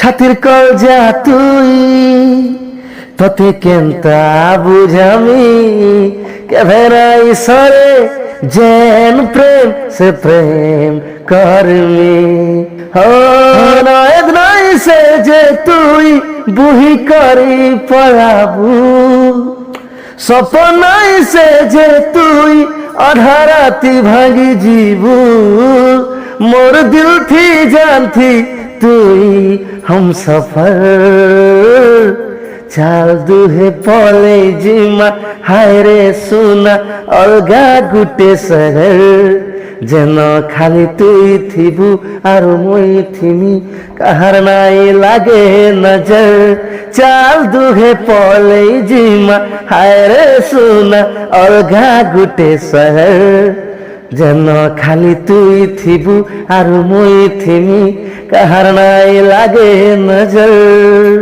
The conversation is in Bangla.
ছাতির কলজা তুই তোতে কেনতা বুঝামি কেভেরাই সরে যেন প্রেম সে প্রেম করমি নয় নয় সে যে তুই বুহি করি পড়াবু সপনাই সে যে তুই অধারাতি ভাঙি जीबू मोर दिल थी जान थी তুই हम सफर चाल दुहे पले जिमा हाय रे सुना अलगा गुटे शहर যেন খালি তুই থিবু আর মই থিমি কাহার নাই লাগে নজর চাল দুহে পলে জিমা হায় রে সোনা অলগা গুটে শহর যেন খালি তুই থিবু আর মই থিমি কাহার নাই লাগে নজর।